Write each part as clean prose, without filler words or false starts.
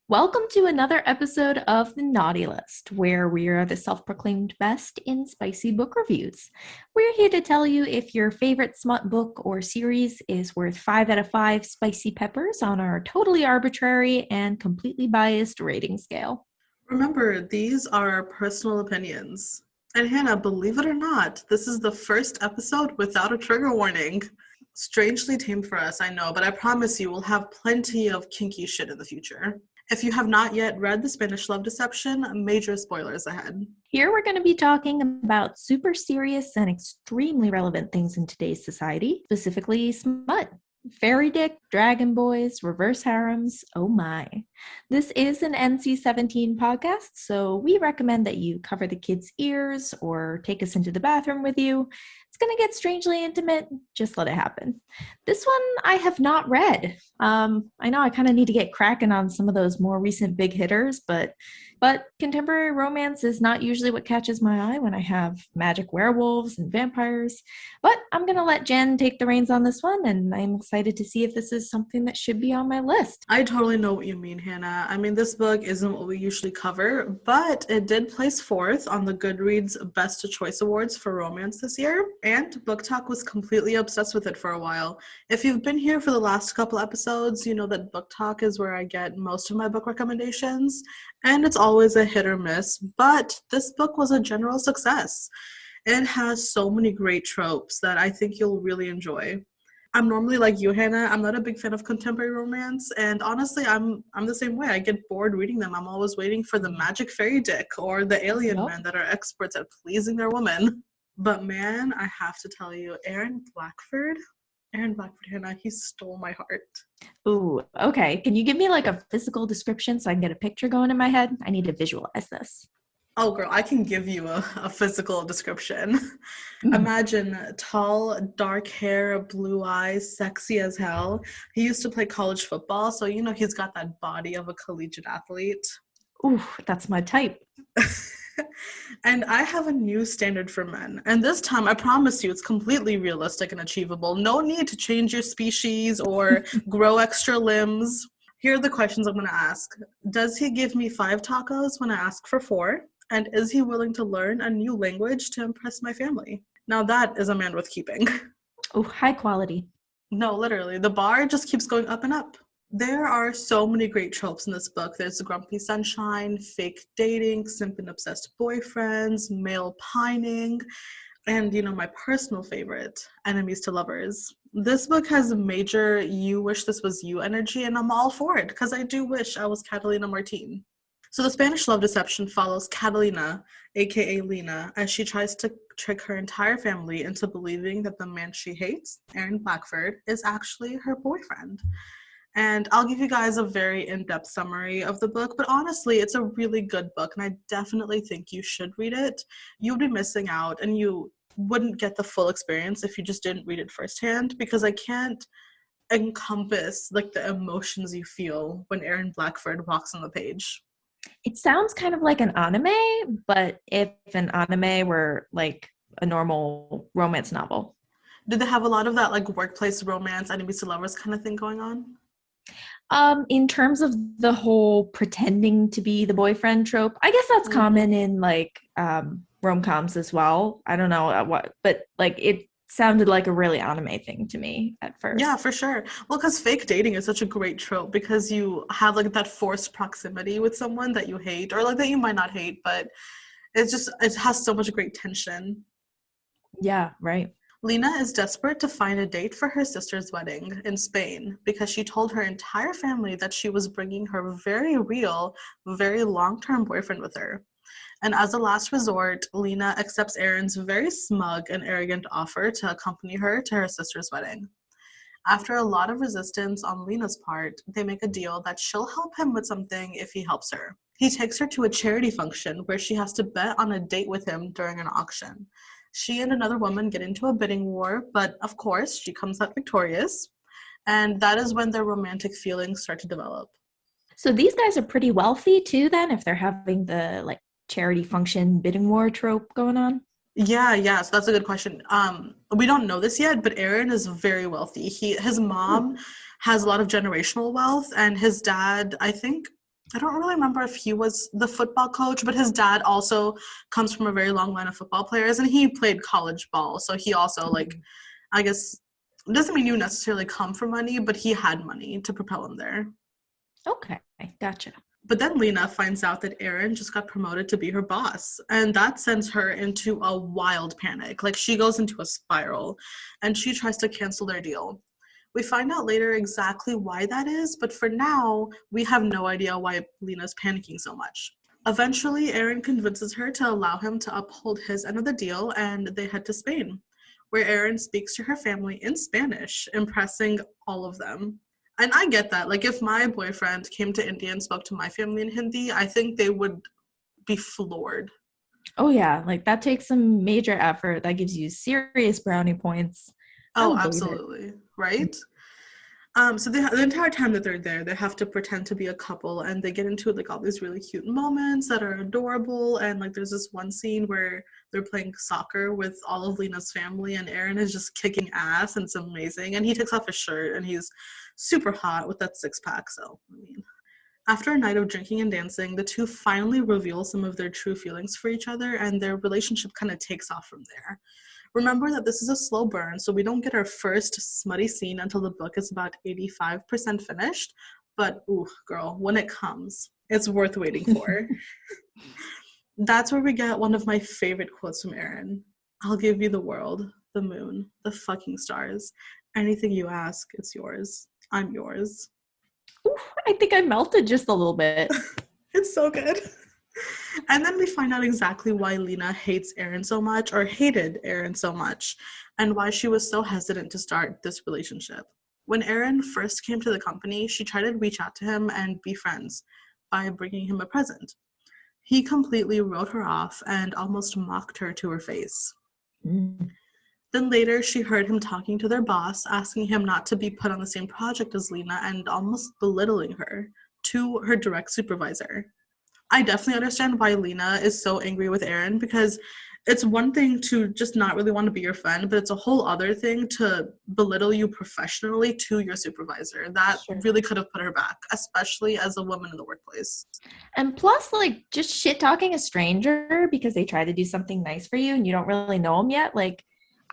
Welcome to another episode of the Naughty List, where we are the self proclaimed best in spicy book reviews. We're here to tell you if your favorite smut book or series is worth 5 out of 5 spicy peppers on our totally arbitrary and completely biased rating scale. Remember, these are our personal opinions. And Hannah, believe it or not, this is the first episode without a trigger warning. Strangely tame for us, I know, but I promise you we'll have plenty of kinky shit in the future. If you have not yet read The Spanish Love Deception, major spoilers ahead. Here we're going to be talking about super serious and extremely relevant things in today's society, specifically smut. Fairy dick, dragon boys, reverse harems, oh my. This is an NC-17 podcast, so we recommend that you cover the kids' ears or take us into the bathroom with you. It's going to get strangely intimate, just let it happen. This one I have not read. I know I kind of need to get cracking on some of those more recent big hitters, but contemporary romance is not usually what catches my eye when I have magic werewolves and vampires. But I'm going to let Jen take the reins on this one, and I'm excited to see if this is something that should be on my list. I totally know what you mean, Hannah. I mean, this book isn't what we usually cover, but it did place fourth on the Goodreads Best of Choice Awards for romance this year, and Book Talk was completely obsessed with it for a while. If you've been here for the last couple episodes, you know that Book Talk is where I get most of my book recommendations, and it's always a hit or miss, but this book was a general success. It has so many great tropes that I think you'll really enjoy. I'm normally like you, Hannah. I'm not a big fan of contemporary romance, and honestly, I'm the same way. I get bored reading them. I'm always waiting for the magic fairy dick or the alien men that are experts at pleasing their woman. But man, I have to tell you, Aaron Blackford, Hannah, he stole my heart. Ooh, okay. Can you give me like a physical description so I can get a picture going in my head? I need to visualize this. Oh, girl, I can give you a physical description. Imagine tall, dark hair, blue eyes, sexy as hell. He used to play college football, so you know he's got that body of a collegiate athlete. Ooh, that's my type. And I have a new standard for men. And this time, I promise you, it's completely realistic and achievable. No need to change your species or grow extra limbs. Here are the questions I'm going to ask. Does he give me 5 tacos when I ask for 4? And is he willing to learn a new language to impress my family? Now that is a man worth keeping. Oh, high quality. No, literally. The bar just keeps going up and up. There are so many great tropes in this book. There's grumpy sunshine, fake dating, simp and obsessed boyfriends, male pining, and, you know, my personal favorite, enemies to lovers. This book has a major you wish this was you energy, and I'm all for it, because I do wish I was Catalina Martin. So The Spanish Love Deception follows Catalina, aka Lena, as she tries to trick her entire family into believing that the man she hates, Aaron Blackford, is actually her boyfriend. And I'll give you guys a very in-depth summary of the book, but honestly, it's a really good book, and I definitely think you should read it. You'd be missing out, and you wouldn't get the full experience if you just didn't read it firsthand, because I can't encompass like the emotions you feel when Aaron Blackford walks on the page. It sounds kind of like an anime, but if an anime were like a normal romance novel. Do they have a lot of that like workplace romance, enemies to lovers kind of thing going on? In terms of the whole pretending to be the boyfriend trope, I guess that's common in like rom-coms as well. I don't know what, but like it sounded like a really anime thing to me at first. Yeah, for sure. Well, because fake dating is such a great trope because you have like that forced proximity with someone that you hate or like that you might not hate, but it has so much great tension. Yeah, right. Lena is desperate to find a date for her sister's wedding in Spain because she told her entire family that she was bringing her very real, very long-term boyfriend with her. And as a last resort, Lena accepts Aaron's very smug and arrogant offer to accompany her to her sister's wedding. After a lot of resistance on Lena's part, they make a deal that she'll help him with something if he helps her. He takes her to a charity function where she has to bet on a date with him during an auction. She and another woman get into a bidding war, but of course, she comes out victorious. And that is when their romantic feelings start to develop. So these guys are pretty wealthy too, then, if they're having the like charity function bidding war trope going on? Yeah, so that's a good question. We don't know this yet, but Aaron is very wealthy. His mom has a lot of generational wealth, and his dad, I think I don't really remember if he was the football coach, but his dad also comes from a very long line of football players, and he played college ball. So he also, like, I guess, doesn't mean you necessarily come from money, but he had money to propel him there. Okay, gotcha. But then Lena finds out that Aaron just got promoted to be her boss, and that sends her into a wild panic. Like, she goes into a spiral, and she tries to cancel their deal. We find out later exactly why that is, but for now, we have no idea why Lena's panicking so much. Eventually, Aaron convinces her to allow him to uphold his end of the deal, and they head to Spain, where Aaron speaks to her family in Spanish, impressing all of them. And I get that. Like, if my boyfriend came to India and spoke to my family in Hindi, I think they would be floored. Oh yeah, like that takes some major effort. That gives you serious brownie points. I Oh, would believe it. absolutely. Right? So the entire time that they're there, they have to pretend to be a couple, and they get into like all these really cute moments that are adorable. And like, there's this one scene where they're playing soccer with all of Lena's family, and Aaron is just kicking ass, and it's amazing. And he takes off his shirt, and he's super hot with that six pack. So I mean, after a night of drinking and dancing, the two finally reveal some of their true feelings for each other, and their relationship kind of takes off from there. Remember that this is a slow burn, so we don't get our first smutty scene until the book is about 85% finished. But, ooh, girl, when it comes, it's worth waiting for. That's where we get one of my favorite quotes from Erin. I'll give you the world, the moon, the fucking stars. Anything you ask, it's yours. I'm yours. Oof, I think I melted just a little bit. It's so good. And then we find out exactly why Lena hates Aaron so much, or hated Aaron so much, and why she was so hesitant to start this relationship. When Aaron first came to the company, she tried to reach out to him and be friends by bringing him a present. He completely wrote her off and almost mocked her to her face. Mm. Then later, she heard him talking to their boss, asking him not to be put on the same project as Lena and almost belittling her to her direct supervisor. I definitely understand why Lena is so angry with Aaron, because it's one thing to just not really want to be your friend, but it's a whole other thing to belittle you professionally to your supervisor. That Sure. really could have put her back, especially as a woman in the workplace. And plus, like, just shit talking a stranger because they try to do something nice for you and you don't really know them yet. Like,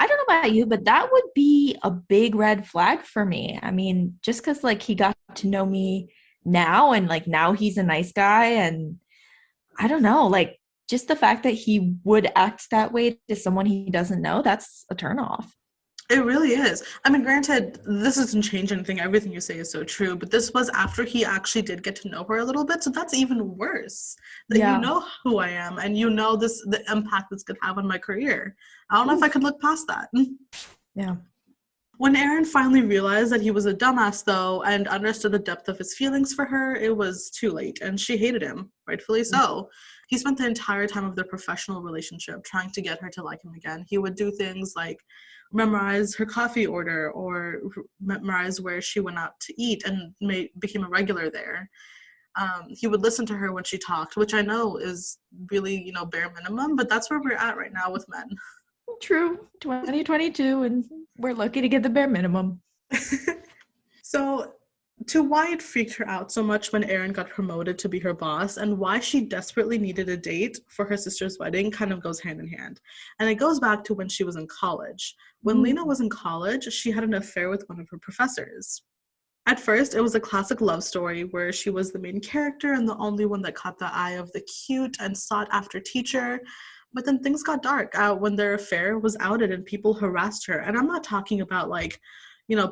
I don't know about you, but that would be a big red flag for me. I mean, just because, like, he got to know me now and, like, now he's a nice guy. And I don't know, like, just the fact that he would act that way to someone he doesn't know, that's a turnoff. It really is. I mean, granted, this doesn't change anything. Everything you say is so true, but this was after he actually did get to know her a little bit, so that's even worse. That you Yeah. know who I am, and you know the impact this could have on my career. I don't know if I Oof. could look past that. Yeah. When Aaron finally realized that he was a dumbass, though, and understood the depth of his feelings for her, it was too late, and she hated him, rightfully so. He spent the entire time of their professional relationship trying to get her to like him again. He would do things like memorize her coffee order, or memorize where she went out to eat, and became a regular there. He would listen to her when she talked, which I know is really, bare minimum, but that's where we're at right now with men. True. 2022, and we're lucky to get the bare minimum. So, to why it freaked her out so much when Erin got promoted to be her boss, and why she desperately needed a date for her sister's wedding, kind of goes hand in hand. And it goes back to when she was in college. When Lena Mm. was in college, she had an affair with one of her professors. At first, it was a classic love story where she was the main character and the only one that caught the eye of the cute and sought after teacher. But then things got dark when their affair was outed and people harassed her. And I'm not talking about like,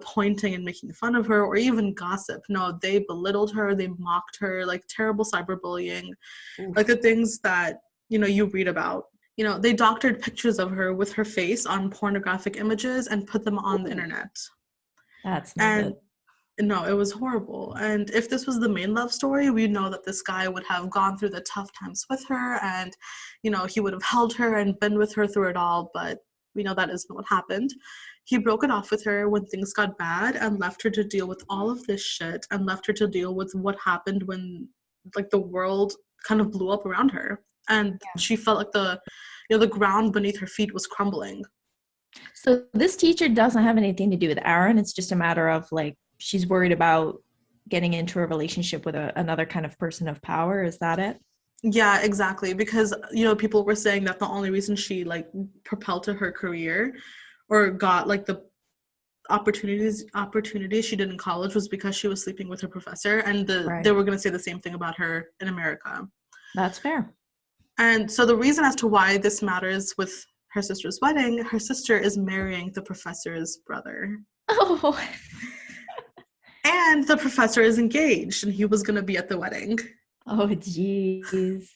pointing and making fun of her or even gossip. No, they belittled her, they mocked her, like terrible cyberbullying, like Oof. the things that, you read about. They doctored pictures of her with her face on pornographic images and put them on the Ooh, internet. that's no good. And no, it was horrible. And if this was the main love story, we know that this guy would have gone through the tough times with her, and, he would have held her and been with her through it all. But we know that isn't what happened. He broke it off with her when things got bad and left her to deal with all of this shit, and left her to deal with what happened when, like, the world kind of blew up around her. And she felt like the ground beneath her feet was crumbling. So this teacher doesn't have anything to do with Aaron. It's just a matter of like she's worried about. getting into a relationship with another kind of person of power. Is that it? Yeah, exactly. Because, people were saying that the only reason she like propelled to her career or got like the opportunities she did in college was because she was sleeping with her professor, and they Right. were going to say the same thing about her in America. That's fair. And so the reason as to why this matters with her sister's wedding, her sister is marrying the professor's brother. Oh, And the professor is engaged and he was going to be at the wedding. oh, geez.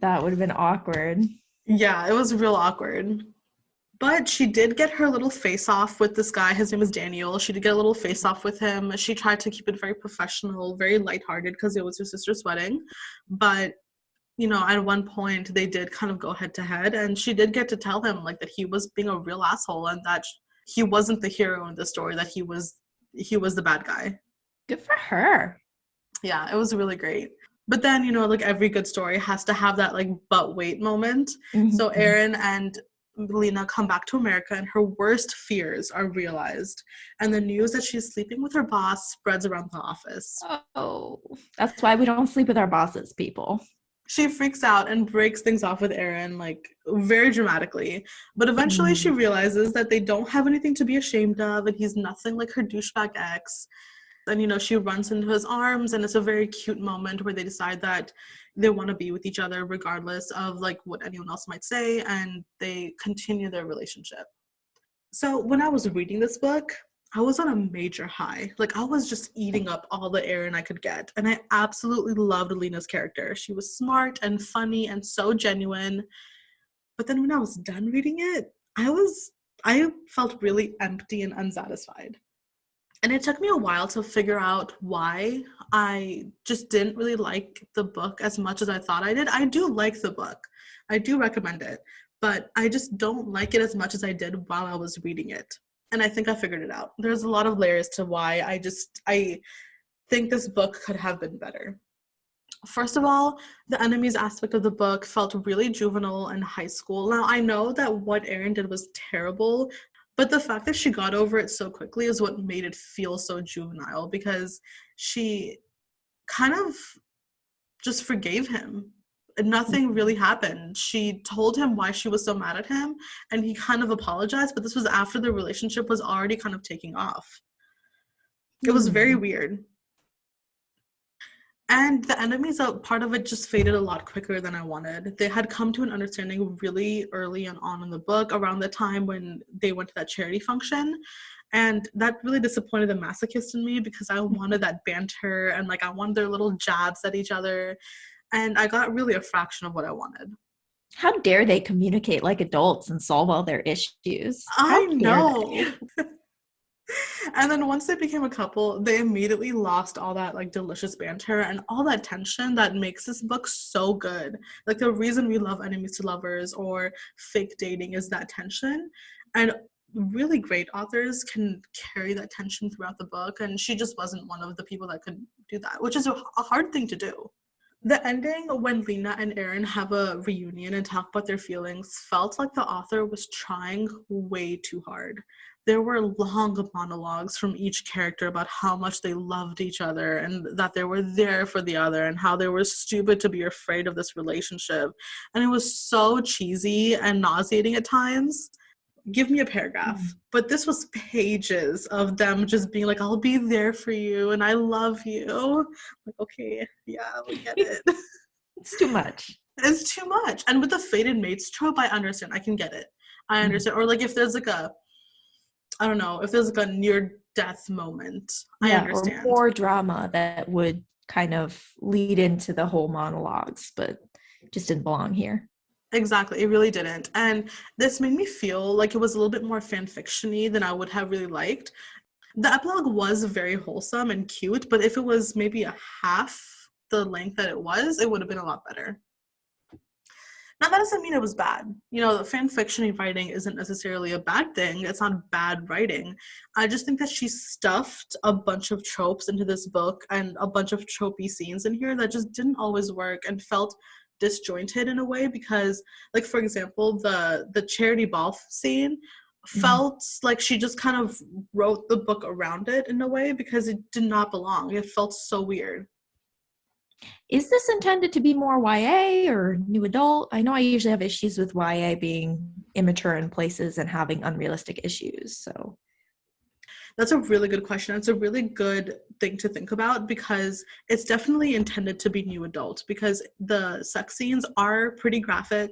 That would have been awkward. Yeah, it was real awkward. But she did get her little face off with this guy. His name is Daniel. She did get a little face off with him. She tried to keep it very professional, very lighthearted because it was her sister's wedding. But, at one point they did kind of go head to head, and she did get to tell him like that he was being a real asshole and that he wasn't the hero in the story, that he was the bad guy. Good for her. Yeah, it was really great. But then, like every good story has to have that like but wait moment. So Mhm. Erin and Lena come back to America and her worst fears are realized. And the news that she's sleeping with her boss spreads around the office. Oh, that's why we don't sleep with our bosses, people. She freaks out and breaks things off with Erin, like very dramatically. But eventually she Mm. realizes that they don't have anything to be ashamed of and he's nothing like her douchebag ex. And she runs into his arms, and it's a very cute moment where they decide that they want to be with each other regardless of like what anyone else might say, and they continue their relationship. So when I was reading this book, I was on a major high. Like I was just eating up all the Erin I could get, and I absolutely loved Lena's character. She was smart and funny and so genuine. But then when I was done reading it, I felt really empty and unsatisfied. And it took me a while to figure out why I just didn't really like the book as much as I thought I did. I do like the book. I do recommend it, but I just don't like it as much as I did while I was reading it. And I think I figured it out. There's a lot of layers to why I think this book could have been better. First of all, the enemies aspect of the book felt really juvenile and high school. Now, I know that what Erin did was terrible, but the fact that she got over it so quickly is what made it feel so juvenile, because she kind of just forgave him. Nothing really happened. She told him why she was so mad at him, and he kind of apologized, but this was after the relationship was already kind of taking off. It was very Hmm. weird. And the enemies, a part of it just faded a lot quicker than I wanted. They had come to an understanding really early and on in the book, around the time when they went to that charity function. And that really disappointed the masochist in me, because I wanted that banter and like I wanted their little jabs at each other. And I got really a fraction of what I wanted. How dare they communicate like adults and solve all their issues? How I dare know. they? And then once they became a couple, they immediately lost all that like delicious banter and all that tension that makes this book so good. Like the reason we love enemies to lovers or fake dating is that tension. And really great authors can carry that tension throughout the book. And she just wasn't one of the people that could do that, which is a hard thing to do. The ending, when Lena and Erin have a reunion and talk about their feelings, felt like the author was trying way too hard. There were long monologues from each character about how much they loved each other and that they were there for the other and how they were stupid to be afraid of this relationship. And it was so cheesy and nauseating at times. Give me a paragraph. Mm. But this was pages of them just being like, I'll be there for you and I love you. Like, okay, yeah, we get it. It's too much. It's too much. And with the fated mates trope, I understand. I can get it. I Mhm. understand. Or like if there's like I don't know, if there's like a near death moment, I Yeah, or understand. more drama that would kind of lead into the whole monologues, but just didn't belong here. Exactly, it really didn't. And this made me feel like it was a little bit more fan fiction-y than I would have really liked. The epilogue was very wholesome and cute, but if it was maybe a half the length that it was, it would have been a lot better. Now, that doesn't mean it was bad. The fan fiction writing isn't necessarily a bad thing. It's not bad writing. I just think that she stuffed a bunch of tropes into this book and a bunch of tropey scenes in here that just didn't always work and felt disjointed in a way, because, like, for example, the charity ball scene Mhm. felt like she just kind of wrote the book around it in a way because it did not belong. It felt so weird. Is this intended to be more YA or new adult? I know I usually have issues with YA being immature in places and having unrealistic issues. So, That's a really good question. It's a really good thing to think about because it's definitely intended to be new adult because the sex scenes are pretty graphic.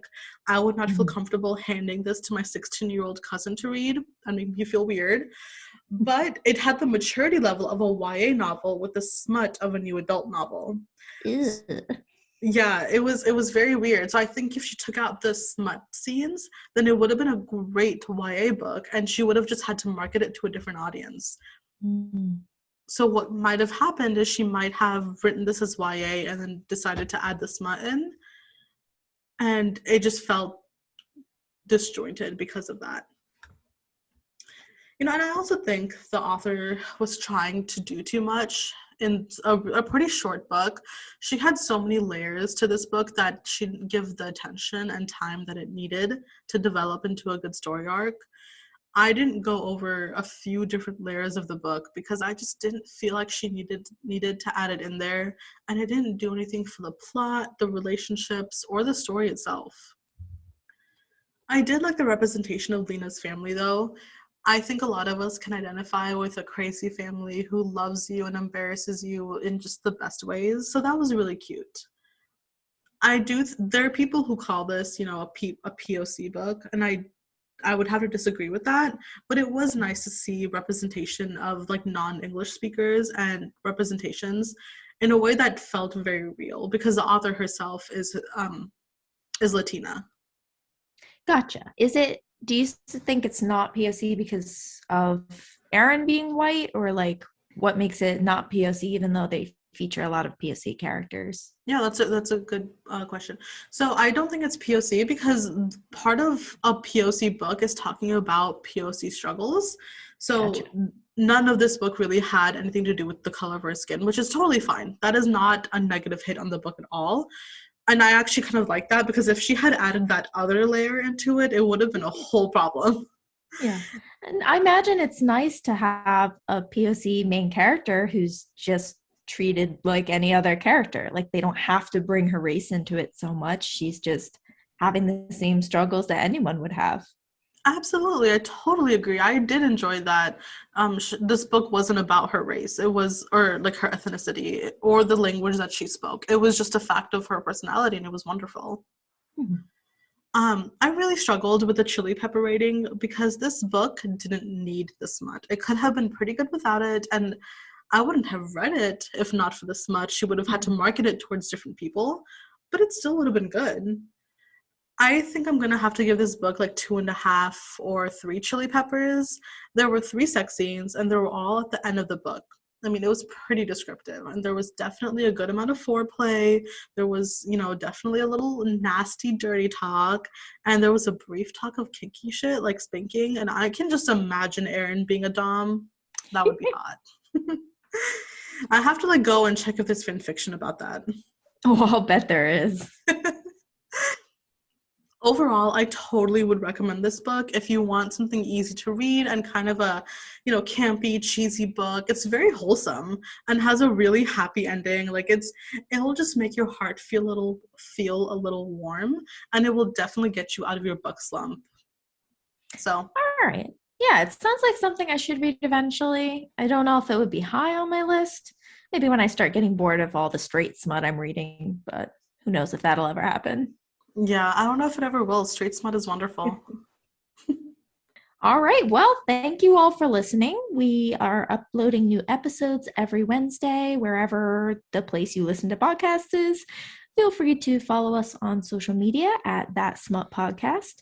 I would not feel mhm. comfortable handing this to my 16-year-old cousin to read. I mean, you feel weird. But it had the maturity level of a YA novel with the smut of a new adult novel. Ew. Yeah, it was very weird. So I think if she took out the smut scenes, then it would have been a great YA book and she would have just had to market it to a different audience. Mm. So what might have happened is she might have written this as YA and then decided to add the smut in, and it just felt disjointed because of that. And I also think the author was trying to do too much in a pretty short book. She had so many layers to this book that she didn't give the attention and time that it needed to develop into a good story arc. I didn't go over a few different layers of the book because I just didn't feel like she needed to add it in there, and it didn't do anything for the plot, the relationships, or the story itself. I did like the representation of Lena's family though. I think a lot of us can identify with a crazy family who loves you and embarrasses you in just the best ways. So that was really cute. There are people who call this, a POC book, and I would have to disagree with that, but it was nice to see representation of like non-English speakers and representations in a way that felt very real because the author herself is Latina. Gotcha. Do you think it's not POC because of Aaron being white, or like what makes it not POC even though they feature a lot of POC characters? Yeah, that's a good question. So I don't think it's POC because part of a POC book is talking about POC struggles. Gotcha. So none of this book really had anything to do with the color of her skin, which is totally fine. That is not a negative hit on the book at all. And I actually kind of like that because if she had added that other layer into it, it would have been a whole problem. Yeah. And I imagine it's nice to have a POC main character who's just treated like any other character. Like they don't have to bring her race into it so much. She's just having the same struggles that anyone would have. Absolutely, I totally agree. I did enjoy that. This book wasn't about her race. It was, or like her ethnicity, or the language that she spoke. It was just a fact of her personality, and it was wonderful. Mhm. I really struggled with the chili pepper rating because this book didn't need this much. It could have been pretty good without it, and I wouldn't have read it if not for this much. She would have had to market it towards different people, but it still would have been good. I think I'm gonna have to give this book like 2.5 or 3 chili peppers. There were 3 sex scenes, and they were all at the end of the book. I mean, it was pretty descriptive, and there was definitely a good amount of foreplay. There was, definitely a little nasty, dirty talk, and there was a brief talk of kinky shit like spanking. And I can just imagine Aaron being a dom. That would be hot. I have to like go and check if there's fan fiction about that. Oh, I'll bet there is. Overall, I totally would recommend this book if you want something easy to read and kind of a, campy, cheesy book. It's very wholesome and has a really happy ending. Like it'll just make your heart feel a little warm, and it will definitely get you out of your book slump. So, All right. Yeah, it sounds like something I should read eventually. I don't know if it would be high on my list. Maybe when I start getting bored of all the straight smut I'm reading, but who knows if that'll ever happen. yeah, I don't know if it ever will. Straight smut is wonderful. All right. Well, thank you all for listening. We are uploading new episodes every Wednesday, wherever the place you listen to podcasts is. Feel free to follow us on social media at That Smut Podcast.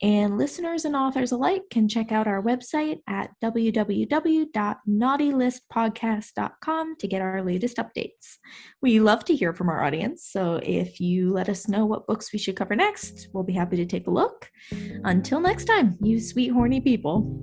And listeners and authors alike can check out our website at www.naughtylistpodcast.com to get our latest updates. We love to hear from our audience, so if you let us know what books we should cover next, we'll be happy to take a look. Until next time, you sweet horny people.